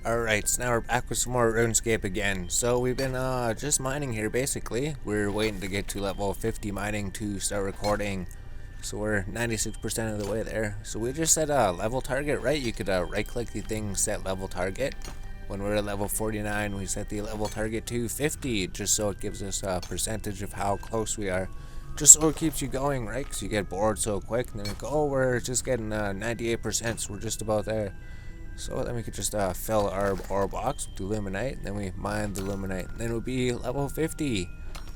Alright, so now we're back with some more Runescape again. So we've been just mining here basically. We're waiting to get to level 50 mining to start recording. So we're 96% of the way there. So we just set a level target, right? You could right click the thing, set level target. When we're at level 49, we set the level target to 50, just so it gives us a percentage of how close we are. Just so it keeps you going, right? Because you get bored so quick, and then you go, oh, we're just getting 98%, so we're just about there. So then we could just fill our ore box with the luminite, and then we mine the luminite, and then we'll be level 50.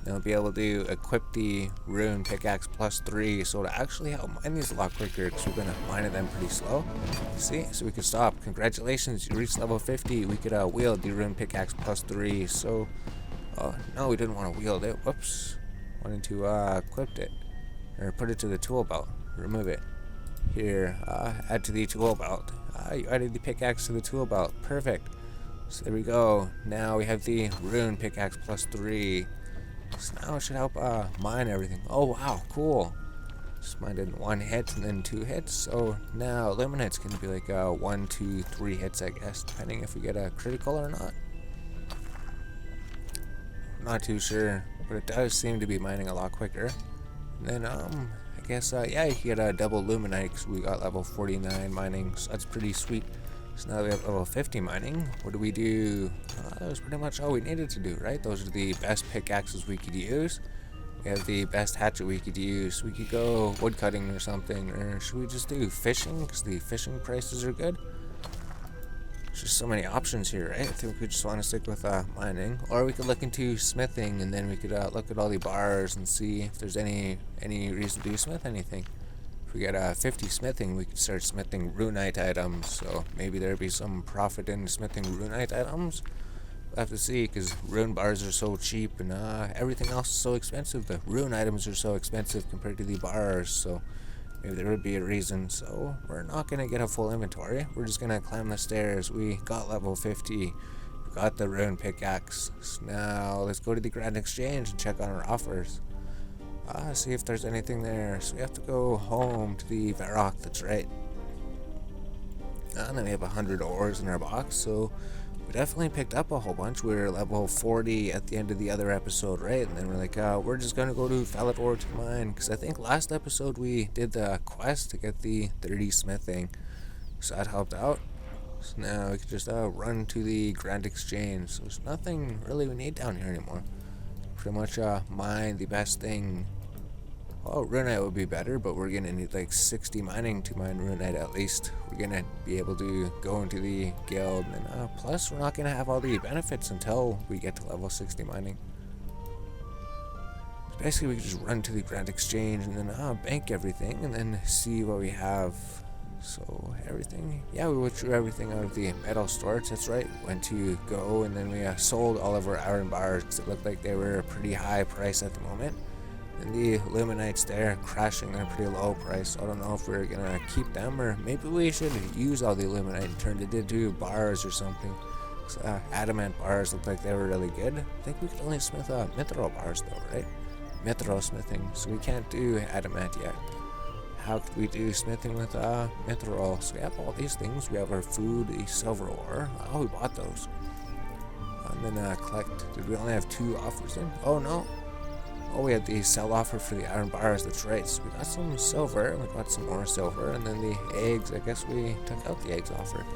Then we'll be able to equip the rune pickaxe +3, so to actually help mine these a lot quicker, because we've been mining them pretty slow. See, so we could stop. Congratulations, you reached level 50. We could wield the rune pickaxe +3. So, no, we didn't want to wield it. Whoops. Wanted to equip it, or put it to the tool belt. Remove it. Here, add to the tool belt. You added the pickaxe to the tool belt. Perfect. So there we go. Now we have the rune pickaxe +3. So now it should help mine everything. Oh wow, cool. Just mined in 1 hit and then 2 hits. So now luminite's gonna be like 1, 2, 3 hits, I guess, depending if we get a critical or not. I'm not too sure, but it does seem to be mining a lot quicker. And then I guess, yeah, you can get a double luminite because we got level 49 mining, so that's pretty sweet. So now we have level 50 mining. What do we do? That was pretty much all we needed to do, right? Those are the best pickaxes we could use. We have the best hatchet we could use. We could go woodcutting or something, or should we just do fishing because the fishing prices are good? There's just so many options here, right? I think we just want to stick with mining, or we could look into smithing, and then we could look at all the bars and see if there's any reason to smith anything. If we get 50 smithing, we could start smithing runite items. So maybe there'd be some profit in smithing runite items. We'll have to see, because rune bars are so cheap and everything else is so expensive. The rune items are so expensive compared to the bars. So maybe there would be a reason. So we're not going to get a full inventory. We're just going to climb the stairs. We got level 50. We got the rune pickaxe. So now let's go to the Grand Exchange and check on our offers. See if there's anything there. So we have to go home to the Varrock, that's right. And then we have 100 ores in our box. So we definitely picked up a whole bunch. We were level 40 at the end of the other episode, right? And then we're like, we're just going to go to Falador to mine. Because I think last episode we did the quest to get the 30 smithing. So that helped out. So now we can just run to the Grand Exchange. So there's nothing really we need down here anymore. Pretty much mine the best thing. Oh, runite would be better, but we're gonna need like 60 mining to mine runite at least. We're gonna be able to go into the guild, and plus we're not gonna have all the benefits until we get to level 60 mining. So basically, we can just run to the Grand Exchange and then bank everything, and then see what we have. So everything, yeah, we withdrew everything out of the metal storage. That's right. Went to go, and then we sold all of our iron bars because it looked like they were a pretty high price at the moment. And the illuminite's there crashing at a pretty low price. So I don't know if we're gonna keep them, or maybe we should use all the illuminite and turn it into bars or something. Adamant bars looked like they were really good. I think we can only smith mithril bars though, right? Mithril smithing, so we can't do adamant yet. How could we do smithing with mithril? So we have all these things. We have our food, the silver ore. Oh, we bought those. And then collect. Did we only have 2 offers in? Oh no. Oh, we had the sell offer for the iron bars, that's right. So we got some silver, and we got some more silver, and then the eggs, I guess we took out the eggs offer.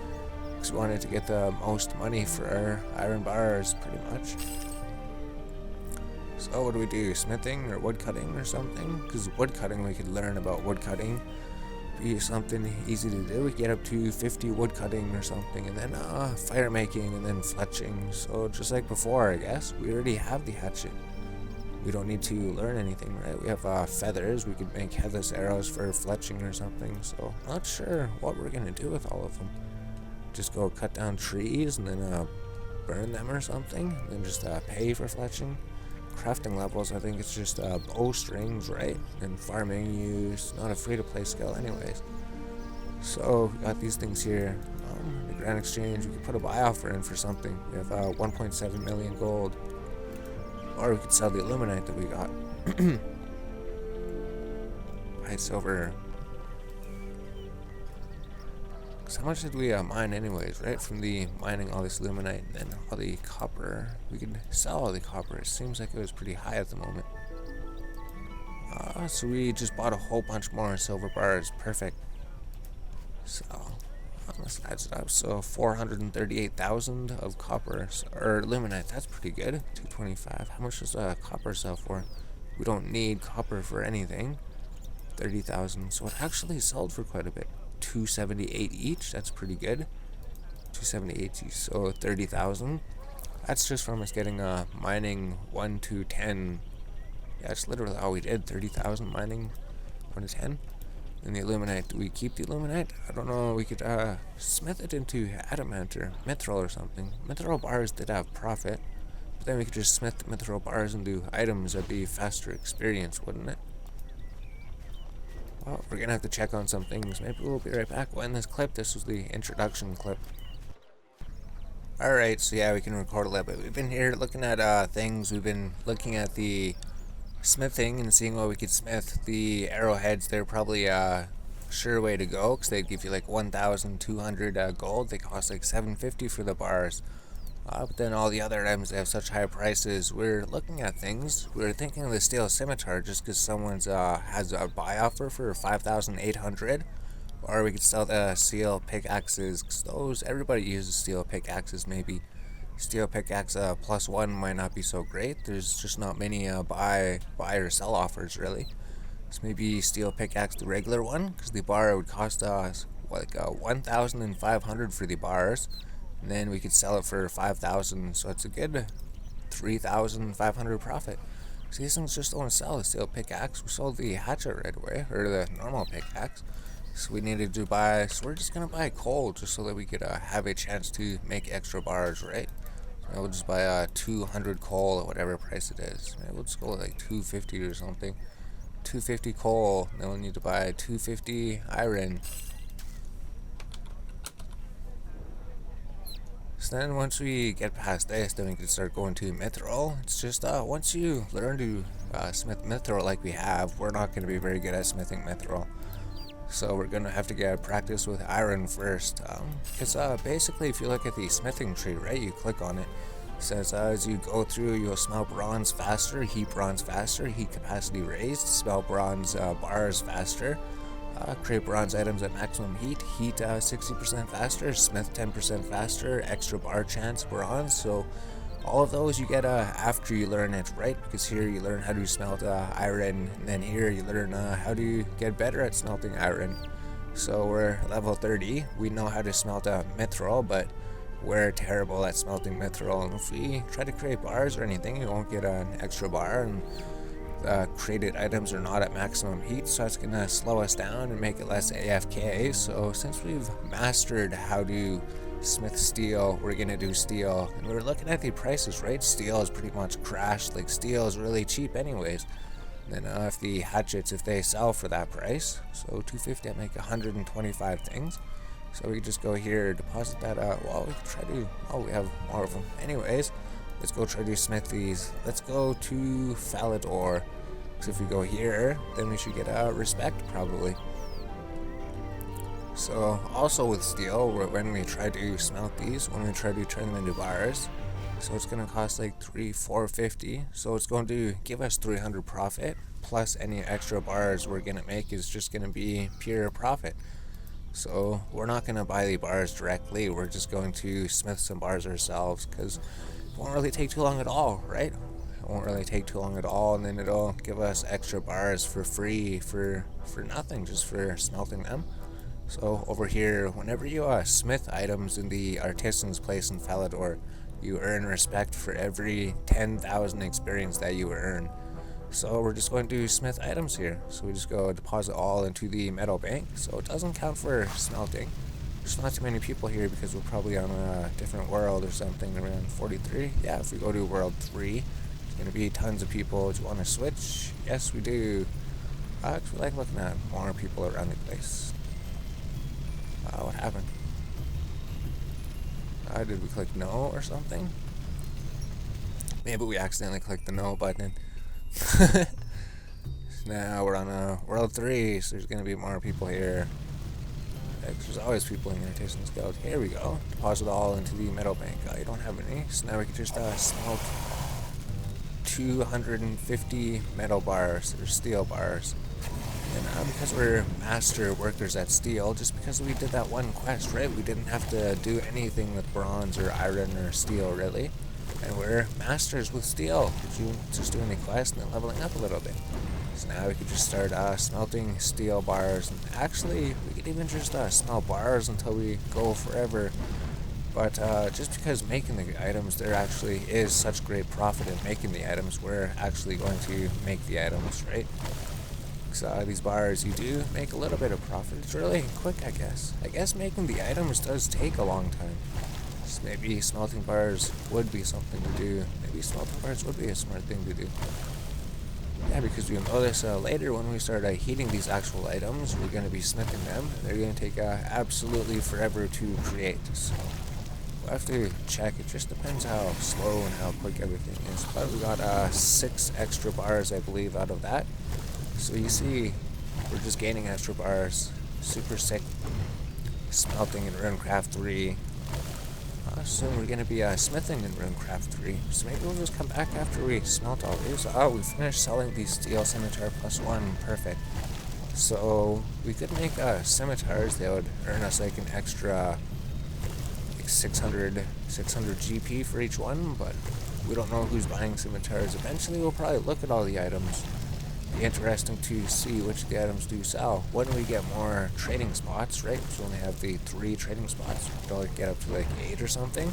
Because we wanted to get the most money for our iron bars, pretty much. So what do we do, smithing or woodcutting or something? Because woodcutting, we could learn about woodcutting. Be something easy to do. We get up to 50 woodcutting or something, and then fire making, and then fletching. So just like before, I guess, we already have the hatchet. We don't need to learn anything, right? We have feathers. We could make headless arrows for fletching or something. So not sure what we're gonna do with all of them. Just go cut down trees and then burn them or something. And then just pay for fletching. Crafting levels, I think it's just bowstrings, right? And farming, use not a free-to-play skill anyways. So we got these things here. The Grand Exchange, we could put a buy offer in for something. We have 1.7 million gold. Or we could sell the illuminite that we got. Buy silver. So how much did we mine anyways, right? From the mining all this luminite and then all the copper. We could sell all the copper. It seems like it was pretty high at the moment. So we just bought a whole bunch more silver bars. Perfect. So this adds it up. So 438,000 of copper or luminite. That's pretty good. 225. How much does copper sell for? We don't need copper for anything. 30,000. So it actually sold for quite a bit. 278 each. That's pretty good. 278 each. So 30,000. That's just from us getting mining 1 to 10. Yeah, that's literally all we did. 30,000 mining 1 to 10. And the illuminite. Do we keep the illuminite? I don't know. We could smith it into adamant or mithril or something. Mithril bars did have profit. But then we could just smith the mithril bars into items. That'd be faster experience, wouldn't it? Well, we're gonna have to check on some things. Maybe we'll be right back. We'll end this clip. This was the introduction clip. Alright, so yeah, we can record a little bit. We've been here looking at things. We've been looking at the smithing and seeing what we could smith. The arrowheads, they're probably a sure way to go because they give you like 1,200 gold. They cost like 750 for the bars. But then all the other items, they have such high prices. We're looking at things. We're thinking of the steel scimitar just because someone's has a buy offer for 5,800. Or we could sell the steel pickaxes, because those, everybody uses steel pickaxes. Maybe steel pickaxe +1 might not be so great. There's just not many buy or sell offers really. So maybe steel pickaxe the regular one, because the bar would cost us like 1,500 for the bars. And then we could sell it for 5,000, so it's a good 3,500 profit. So these things just don't sell the steel pickaxe. We sold the hatchet right away, or the normal pickaxe. So we needed to buy, so we're just gonna buy coal just so that we could have a chance to make extra bars, right? So we'll just buy 200 coal at whatever price it is. Maybe we'll just go like 250 or something. 250 coal, then we'll need to buy 250 iron. So then once we get past this, then we can start going to mithril. It's just once you learn to smith mithril like we have, we're not going to be very good at smithing mithril. So we're going to have to get practice with iron first. Because basically if you look at the smithing tree, right, you click on it. It says as you go through, you'll smelt bronze faster, heat bronze faster, heat capacity raised, smelt bronze bars faster. Create bronze items at maximum heat, 60% faster, smith 10% faster, extra bar chance bronze. So all of those you get after you learn it, right? Because here you learn how to smelt iron, and then here you learn how to get better at smelting iron. So we're level 30, we know how to smelt mithril, but we're terrible at smelting mithril. And if we try to create bars or anything, you won't get an extra bar, and created items are not at maximum heat, so it's gonna slow us down and make it less AFK. So since we've mastered how to smith steel, we're gonna do steel. And we're looking at the prices, right? Steel is pretty much crashed. Like steel is really cheap anyways. And then if the hatchets, if they sell for that price, so 250, I make 125 things. So we can just go here, deposit that well, we can try to, oh, we have more of them anyways. Let's go try to smith these. Let's go to Falador. Because if we go here, then we should get respect probably. So also with steel, when we try to smelt these, when we try to turn them into bars, so it's going to cost like 450. So it's going to give us 300 profit, plus any extra bars we're going to make is just going to be pure profit. So we're not going to buy the bars directly. We're just going to smith some bars ourselves, because it won't really take too long at all, right? It won't really take too long at all, and then it'll give us extra bars for free, for nothing, just for smelting them. So over here, whenever you smith items in the artisan's place in Falador, you earn respect for every 10,000 experience that you earn. So we're just going to smith items here. So we just go deposit all into the metal bank. So it doesn't count for smelting. There's not too many people here because we're probably on a different world or something, around 43. Yeah, if we go to world 3, there's going to be tons of people. Do you want to switch? Yes, we do. I actually like looking at more people around the place. What happened? Did we click no or something? Maybe we accidentally clicked the no button. Now we're on world 3, so there's going to be more people here. There's always people in imitation scales. Here we go. Deposit all into the metal bank. You don't have any, so now we can just smelt 250 metal bars, or steel bars. And because we're master workers at steel, just because we did that one quest, right? We didn't have to do anything with bronze or iron or steel, really. And we're masters with steel. You just doing the quest and then leveling up a little bit. So now we could just start smelting steel bars. And actually, we could even just smelt bars until we go forever. But just because making the items, there actually is such great profit in making the items, we're actually going to make the items, right? So these bars, you do make a little bit of profit. It's really quick, I guess. I guess making the items does take a long time. So maybe smelting bars would be something to do. Maybe smelting bars would be a smart thing to do. Yeah, because you'll notice later when we start heating these actual items, we're going to be smithing them. And they're going to take absolutely forever to create. So we'll have to check. It just depends how slow and how quick everything is. But we got 6 extra bars, I believe, out of that. So you see, we're just gaining extra bars. Super sick. Smelting in Runecraft 3. Soon we're going to be smithing in Runecraft 3. So maybe we'll just come back after we smelt all these. Oh, we finished selling the steel scimitar +1. Perfect. So we could make scimitars. They would earn us like an extra 600 GP for each one, but we don't know who's buying scimitars. Eventually we'll probably look at all the items. Be interesting to see which of the items do sell. When we get more trading spots, right? So we only have the 3 trading spots. We'll get up to like 8 or something.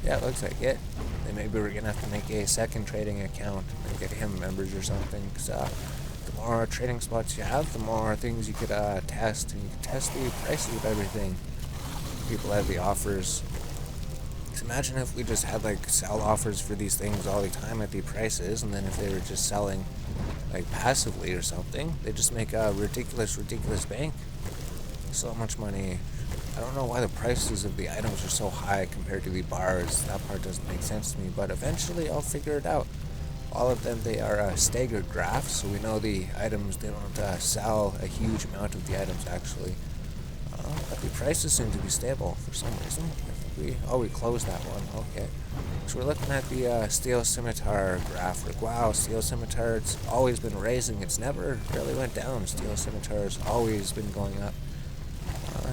Yeah, it looks like it. Then maybe we're gonna have to make a second trading account and get him members or something. Cause the more trading spots you have, the more things you could test, and you can test the prices of everything. People have the offers. So imagine if we just had like sell offers for these things all the time at the prices, and then if they were just selling like passively or something, they just make a ridiculous bank. So much money. I don't know why the prices of the items are so high compared to the bars. That part doesn't make sense to me, but eventually I'll figure it out. All of them, they are staggered graphs, so we know the items, they don't sell a huge amount of the items actually. But the prices seem to be stable for some reason. We closed that one. Okay. So we're looking at the steel scimitar graph. Like, wow, steel scimitar, it's always been raising. It's never really went down. Steel scimitar's always been going up.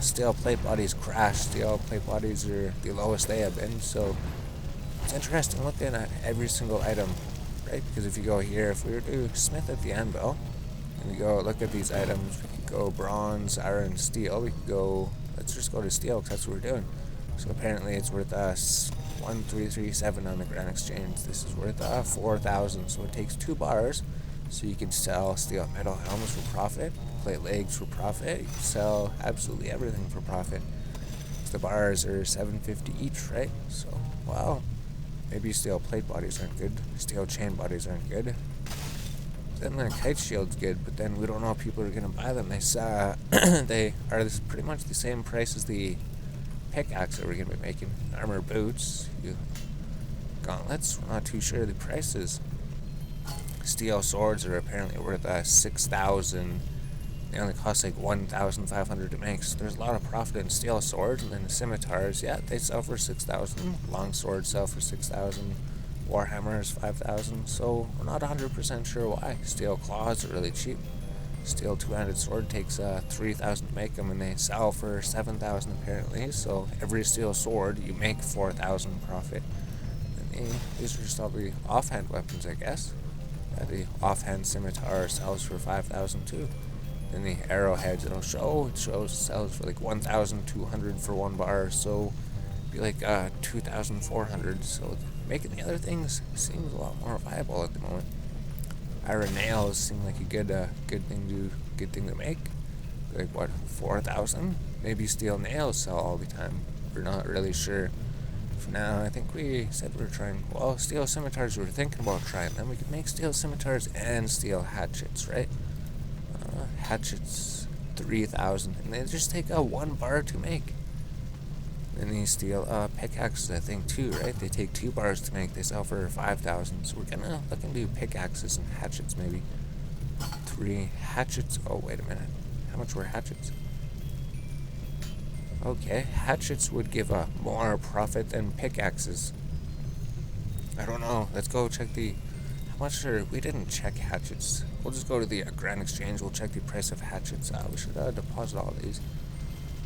Steel plate bodies crashed. Steel plate bodies are the lowest they have been. So it's interesting looking at every single item, right? Because if you go here, if we were to smith at the anvil, and we go look at these items, we could go bronze, iron, steel. We could go, let's just go to steel because that's what we're doing. So apparently it's worth us 1,337 on the Grand Exchange. This is worth 4,000. So it takes 2 bars. So you can sell steel metal helmets for profit, plate legs for profit. You can sell absolutely everything for profit. The bars are 750 each, right? So wow, maybe steel plate bodies aren't good. Steel chain bodies aren't good. Then the kite shield's good, but then we don't know if people are gonna buy them. They are pretty much the same price as the pickaxe that we're going to be making. Armor boots, gauntlets, we're not too sure the prices. Steel swords are apparently worth 6,000. They only cost like 1,500 to make, so there's a lot of profit in steel swords. And then the scimitars, yeah, they sell for 6,000. Long swords sell for 6,000. Warhammers 5,000. So we're not 100% sure why. Steel claws are really cheap. Steel two-handed sword takes 3,000 to make them, and they sell for 7,000 apparently. So every steel sword, you make 4,000 profit. And these are just all the offhand weapons, I guess. The offhand scimitar sells for 5,000 too. Then the arrowheads, it sells for like 1,200 for 1 bar. So it'd be like 2,400. So making the other things seems a lot more viable at the moment. Iron nails seem like a good thing to make. Like what, 4,000? Maybe steel nails sell all the time. We're not really sure. For now, I think we said we were trying. Well, steel scimitars, we were thinking about trying them. We could make steel scimitars and steel hatchets, right? Hatchets, 3,000, and they just take 1 bar to make. And these steel pickaxes, I think, too, right? They take 2 bars to make. They sell for 5,000. So we're gonna look into pickaxes and hatchets, maybe. 3 hatchets. Oh, wait a minute. How much were hatchets? Okay, hatchets would give a more profit than pickaxes. I don't know. Let's go check the... I'm not sure. We didn't check hatchets. We'll just go to the Grand Exchange. We'll check the price of hatchets. We should deposit all these.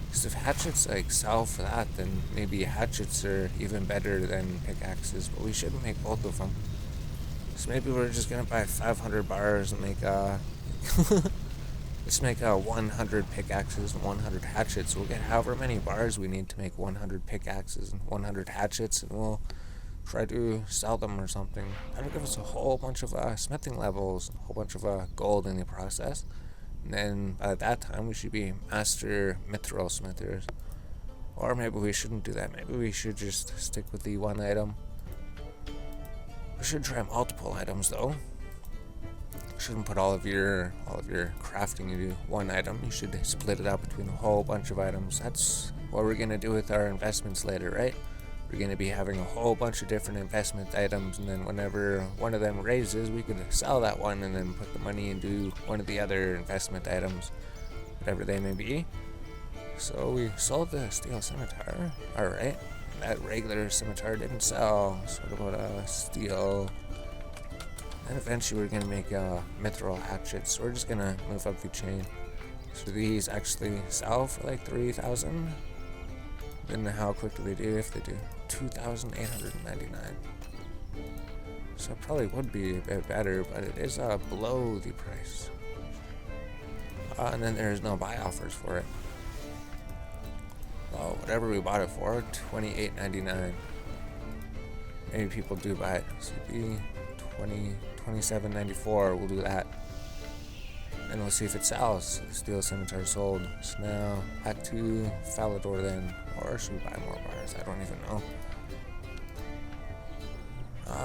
Because if hatchets like sell for that, then maybe hatchets are even better than pickaxes. But we shouldn't make both of them. So maybe we're just gonna buy 500 bars and make let's make 100 pickaxes and 100 hatchets. We'll get however many bars we need to make 100 pickaxes and 100 hatchets, and we'll try to sell them or something. That'll give us a whole bunch of smithing levels, a whole bunch of gold in the process. And then by that time we should be master mithril smithers. Or maybe we shouldn't do that. Maybe we should just stick with the one item. We should try multiple items though. You shouldn't put all of your crafting into one item. You should split it up between a whole bunch of items. That's what we're gonna do with our investments later, right? We're going to be having a whole bunch of different investment items, and then whenever one of them raises, we could sell that one and then put the money into one of the other investment items, whatever they may be. So we sold the steel scimitar. Alright, that regular scimitar didn't sell. So what about steel? And eventually we're going to make mithril hatchets. So we're just going to move up the chain. So these actually sell for like 3,000. Then how quick do they do? If they do 2,899. So it probably would be a bit better, but it is below the price. And then there's no buy offers for it. Well, whatever we bought it for, $28.99. Maybe people do buy it. So it'd be $27.94. We'll do that. And we'll see if it sells. The steel scimitar sold. So now back to Falador then. Or should we buy more bars? I don't even know.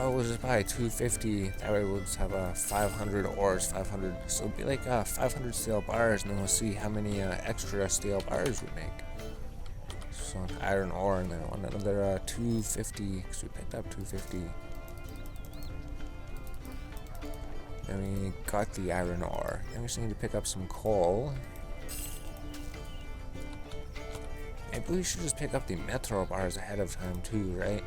We'll just buy 250. That way we'll just have 500 ores, 500. So it'll be like 500 steel bars, and then we'll see how many extra steel bars we make. So an iron ore, and then another 250, because we picked up 250. Then we got the iron ore. Then we just need to pick up some coal. Maybe we should just pick up the mithril bars ahead of time too, right?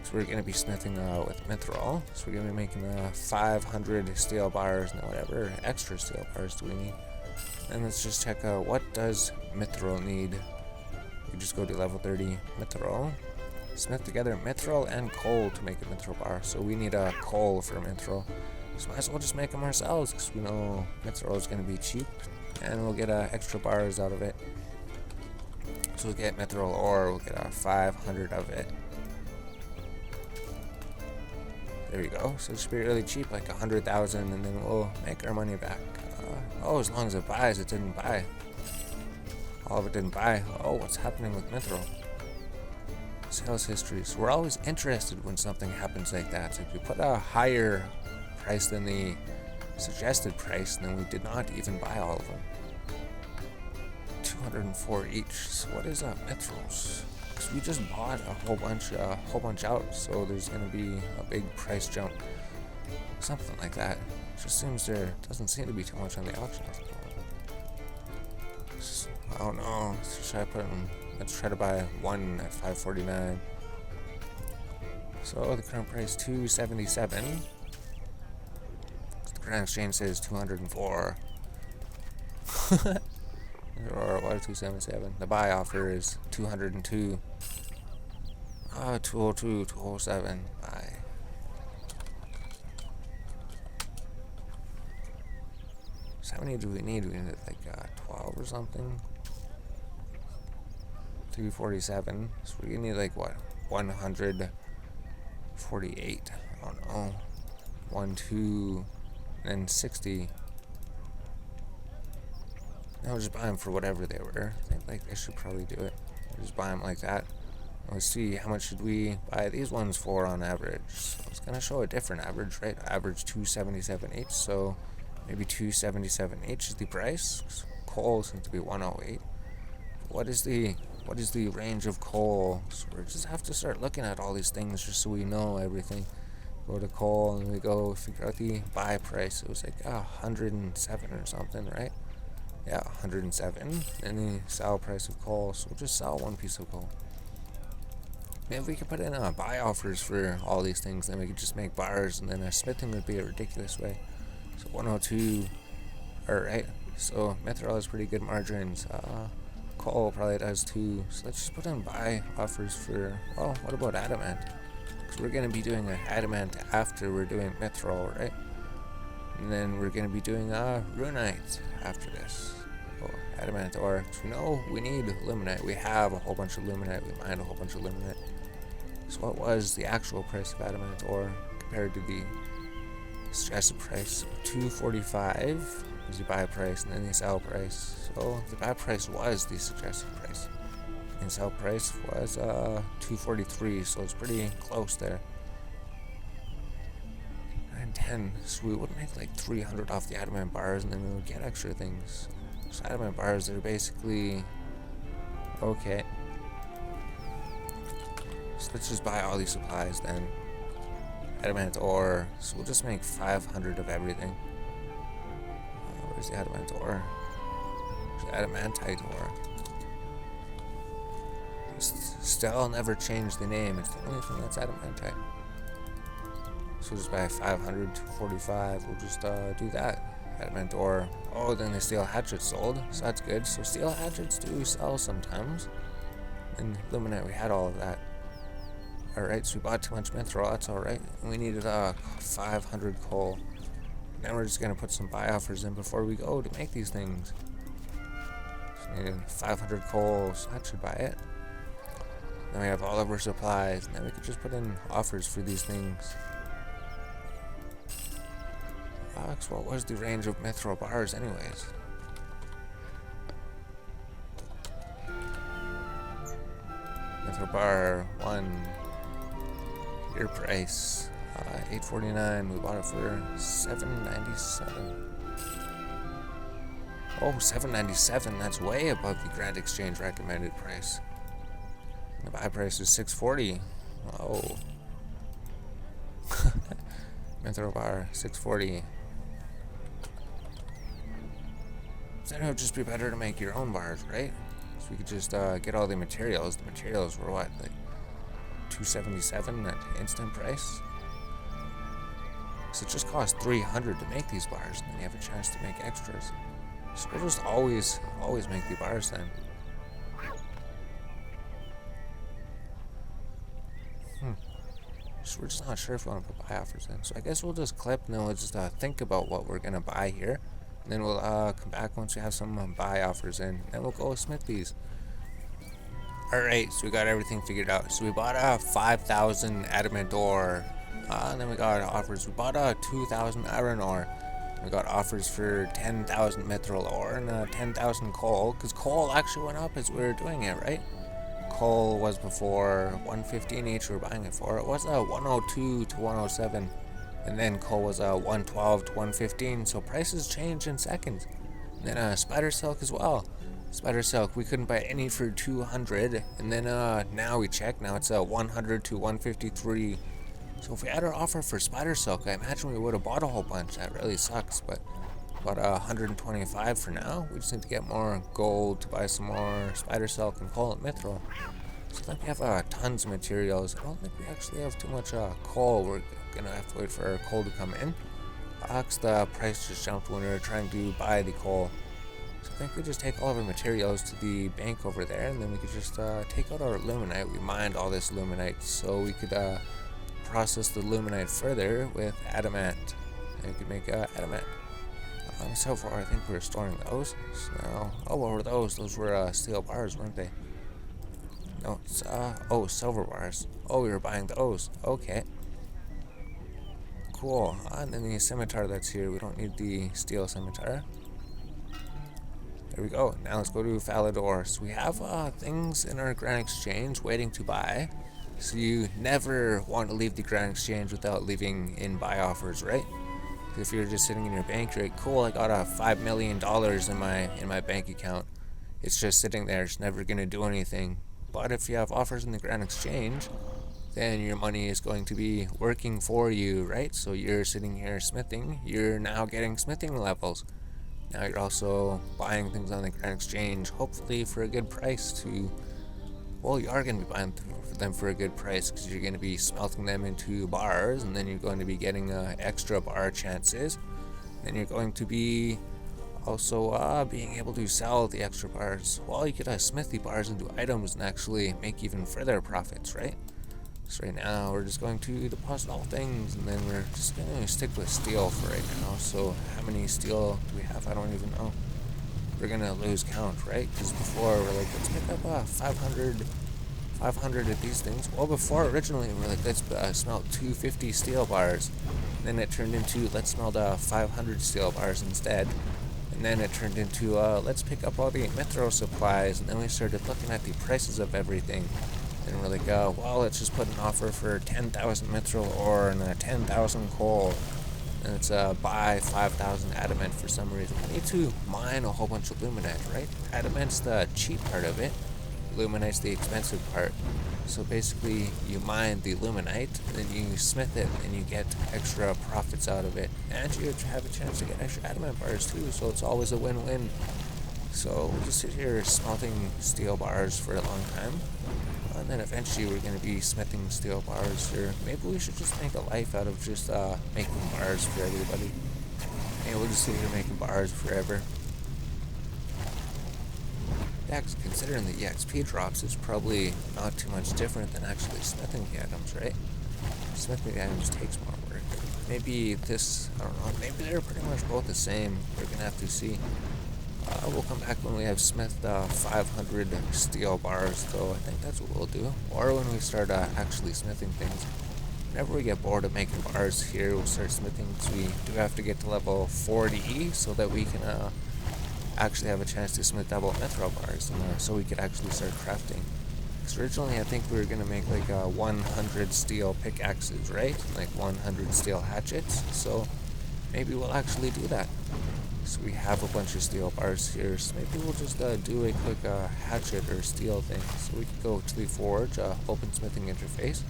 So we're going to be smithing with mithril. So we're going to be making 500 steel bars and whatever extra steel bars do we need. And let's just check out what does mithril need. We just go to level 30 mithril. Smith together mithril and coal to make a mithril bar. So we need coal for mithril. So might as well just make them ourselves, because we know mithril is going to be cheap. And we'll get extra bars out of it. So we'll get mithril ore, we'll get 500 of it. There we go. So it should be really cheap, like 100,000, and then we'll make our money back. Oh, as long as it buys, it didn't buy. All of it didn't buy. Oh, what's happening with mithril? Sales history. So we're always interested when something happens like that. So if you put a higher price than the suggested price, and then we did not even buy all of them. 204 each. So what is mithrils? Because we just bought a whole bunch out, so there's going to be a big price jump. Something like that. It just seems there doesn't seem to be too much on the auction at the moment. So, I don't know. Let's try to buy one at 549. So the current price 277. The Grand Exchange says 204. Or what, 277? The buy offer is 202. 202, 207. Buy. So how many do we need? We need like 12 or something. 347. So we need like what? 148. I don't know. 1, 2, and 60. Now we'll just buy them for whatever they were. I think like I should probably do it. Just buy them like that. Let's see, how much should we buy these ones for on average? So it's gonna show a different average, right? Average 277 each. So maybe 277 each is the price. Coal seems to be 108. What is the range of coal? So we just have to start looking at all these things just so we know everything. Go to coal and we go figure out the buy price. It was like 107 or something, right? Yeah, 107. And the sell price of coal, so we'll just sell one piece of coal. Maybe we could put in buy offers for all these things, then we could just make bars, and then smithing would be a ridiculous way. So 102. Alright, so mithril has pretty good margins. Coal probably does too. So let's just put in buy offers for, well, what about adamant? Because we're going to be doing an adamant after we're doing mithril, right? And then we're going to be doing runite after this. Oh, adamant ore. So no, we need luminite. We have a whole bunch of luminite. We mined a whole bunch of luminite. So what was the actual price of adamant ore compared to the suggested price? 245 was the buy price, and then the sell price. So the buy price was the suggested price, and sell price was 243. So it's pretty close there. 910. So we would make like 300 off the adamant bars, and then we would get extra things. So adamant bars are basically okay. So let's just buy all these supplies then. Adamant ore, so we'll just make 500 of everything. Where's the adamant ore? There's adamantite ore. Still never change the name, it's the only thing that's adamantite. So just buy 500, 245, we'll just do that. Adamant ore. Oh, then the steel hatchets sold, so that's good. So steel hatchets do sell sometimes. And luminite, we had all of that. Alright, so we bought too much mithril, that's alright. We needed 500 coal. Now we're just going to put some buy offers in before we go to make these things. So we needed 500 coal, so that should buy it. Then we have all of our supplies, and then we could just put in offers for these things. So what was the range of mithril bars anyways? Mithril bar 1. Your price, 849. We bought it for 797. Oh, 797. That's way above the Grand Exchange recommended price. The buy price is 640. Oh. Mithril bar 640. Then it would just be better to make your own bars, right? So we could just get all the materials. The materials were what, like 277 at instant price? So it just costs 300 to make these bars, and then you have a chance to make extras. So we'll just always make the bars then. So we're just not sure if we want to put buy offers in. So I guess we'll just clip, and then we'll just think about what we're gonna buy here. And then we'll come back once we have some buy offers in, and we'll go smith these. Alright, so we got everything figured out. So we bought 5,000 adamant ore, and then we got offers. We bought 2,000 iron ore. We got offers for 10,000 mithril ore and 10,000 coal, because coal actually went up as we were doing it, right? Coal was before 115 each we were buying it for. It was 102 to 107, and then coal was 112 to 115, so prices change in seconds. And then spider silk as well. Spider silk, we couldn't buy any for 200, and then now we check, now it's 100 to 153. So if we had our offer for spider silk, I imagine we would have bought a whole bunch. That really sucks, but about 125 for now. We just need to get more gold to buy some more spider silk and coal and mithril. So I think we have tons of materials. I don't think we actually have too much coal. We're gonna have to wait for our coal to come in. Because the price just jumped when we were trying to buy the coal. So I think we just take all of our materials to the bank over there, and then we could just take out our luminite. We mined all this luminite so we could process the luminite further with adamant. And we could make adamant. So far, I think we were storing those. So, oh, what were those? Those were steel bars, weren't they? No, it's oh, silver bars. Oh, we were buying those. Okay. Cool. And then the scimitar that's here. We don't need the steel scimitar. There we go. Now let's go to Falador. So we have things in our Grand Exchange waiting to buy. So you never want to leave the Grand Exchange without leaving in buy offers, right? If you're just sitting in your bank, you're like, cool, I got $5 million in my bank account. It's just sitting there. It's never gonna do anything. But if you have offers in the Grand Exchange, then your money is going to be working for you, right? So you're sitting here smithing. You're now getting smithing levels. Now you're also buying things on the Grand Exchange, hopefully for a good price to, well, you are going to be buying them for a good price because you're going to be smelting them into bars, and then you're going to be getting extra bar chances. Then you're going to be also being able to sell the extra bars. Well, you could smith the bars into items and actually make even further profits, right? So right now we're just going to deposit all things, and then we're just going to stick with steel for right now. So how many steel do we have? I don't even know. We're going to lose count, right? Because before we're like, let's pick up 500 of these things. Well, before originally we were like, let's smelt 250 steel bars. And then it turned into, let's smelt 500 steel bars instead. And then it turned into, let's pick up all the mithril supplies. And then we started looking at the prices of everything. And we're like, well, let's just put an offer for 10,000 mithril ore and 10,000 coal. And it's buy 5,000 adamant for some reason. We need to mine a whole bunch of luminite, right? Adamant's the cheap part of it. Luminite's the expensive part. So basically, you mine the luminite, then you smith it, and you get extra profits out of it. And you have a chance to get extra adamant bars too, so it's always a win-win. So we'll just sit here smelting steel bars for a long time. And then eventually we're going to be smithing steel bars, or maybe we should just make a life out of just making bars for everybody. Maybe we'll just sit here making bars forever. Yeah, considering the EXP drops, it's probably not too much different than actually smithing the items, right? Smithing the items takes more work. Maybe this, I don't know, maybe they're pretty much both the same. We're going to have to see. We'll come back when we have smithed 500 steel bars, though. I think that's what we'll do. Or when we start actually smithing things. Whenever we get bored of making bars here, we'll start smithing. So we do have to get to level 40 so that we can actually have a chance to smith double mithril bars, and so we could actually start crafting. Because originally I think we were going to make like 100 steel pickaxes, right? Like 100 steel hatchets. So maybe we'll actually do that. So we have a bunch of steel bars here, so maybe we'll just do a quick hatchet or steel thing. So we can go to the forge, open smithing interface.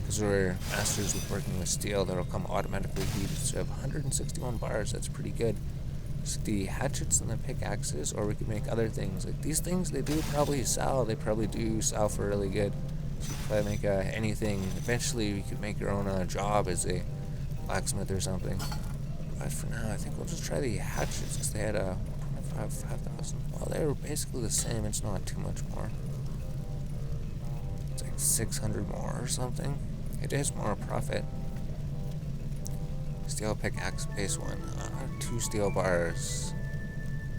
Because we're masters with working with steel, that'll come automatically heated. So we have 161 bars, that's pretty good. So the hatchets and the pickaxes, or we could make other things. Like these things, they do probably sell. They probably do sell for really good. So you could probably make anything. Eventually, we could make your own job as a blacksmith or something. But for now, I think we'll just try the hatchets, because they had 5,000. Well, they were basically the same. It's not too much more. It's like 600 more or something. It is more profit. Steel pickaxe base one. 2 steel bars.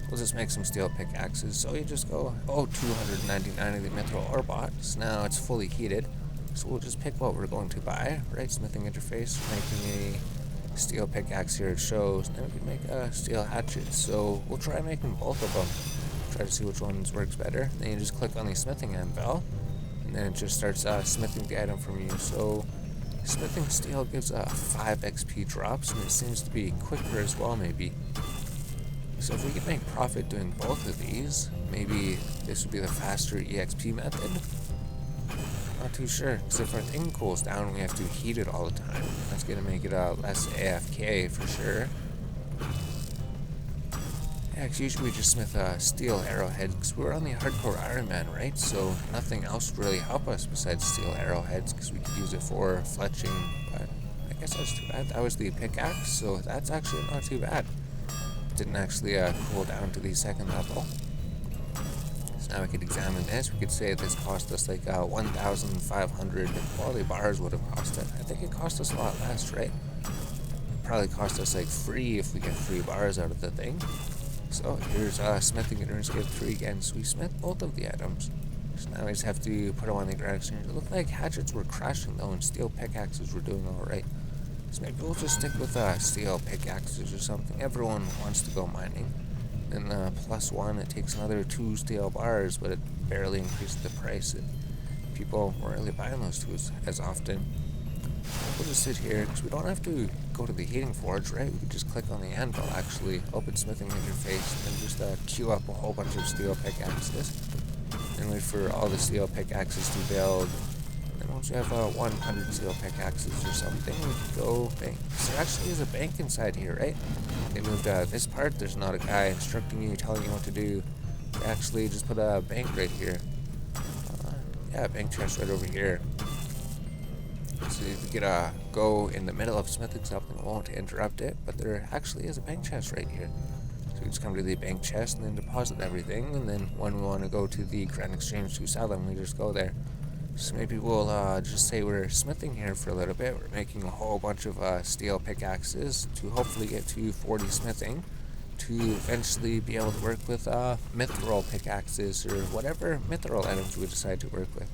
We'll just make some steel pickaxes. So you just go, 299 of the mithril ore bots. Now it's fully heated. So we'll just pick what we're going to buy, right? Smithing interface. We're making a steel pickaxe here, it shows. Then we can make a steel hatchet. So we'll try making both of them. Try to see which ones works better. Then you just click on the smithing anvil, and then it just starts smithing the item from you. So smithing steel gives 5 XP drops, and it seems to be quicker as well, maybe. So if we could make profit doing both of these, maybe this would be the faster EXP method. Not too sure, because if our thing cools down, we have to heat it all the time. That's going to make it less AFK for sure. Yeah, because usually we just smith steel arrowheads, because we're on the hardcore Iron Man, right? So nothing else would really help us besides steel arrowheads, because we could use it for fletching, but I guess that's too bad. That was the pickaxe, so that's actually not too bad. It didn't actually cool down to the second level. So now we could examine this. We could say this cost us like 1,500 quality bars would have cost it. I think it cost us a lot less, right? Probably cost us like free if we get free bars out of the thing. So here's smithing in Runescape 3 again. So we smith both of the items. So now we just have to put them on the Grand Exchange. It looked like hatchets were crashing though, and steel pickaxes were doing alright. So maybe we'll just stick with steel pickaxes or something. Everyone wants to go mining. And +1, it takes another 2 steel bars, but it barely increased the price. People weren't really buying those tools as often. We'll just sit here, because we don't have to go to the heating forge, right? We can just click on the anvil, actually, open smithing interface, and just queue up a whole bunch of steel pickaxes. And wait for all the steel pickaxes to build. then once we have 100 steel pickaxes or something, we can go bank. There actually is a bank inside here, right? They moved this part. There's not a guy instructing you, telling you what to do. They actually just put a bank right here. Yeah, bank chest right over here. So if you could go in the middle of smithing something, it won't interrupt it, but there actually is a bank chest right here. So we just come to the bank chest and then deposit everything, and then when we want to go to the grand exchange to sell them, we just go there. So maybe we'll just say we're smithing here for a little bit. We're making a whole bunch of steel pickaxes to hopefully get to 40 smithing, to eventually be able to work with mithril pickaxes or whatever mithril items we decide to work with.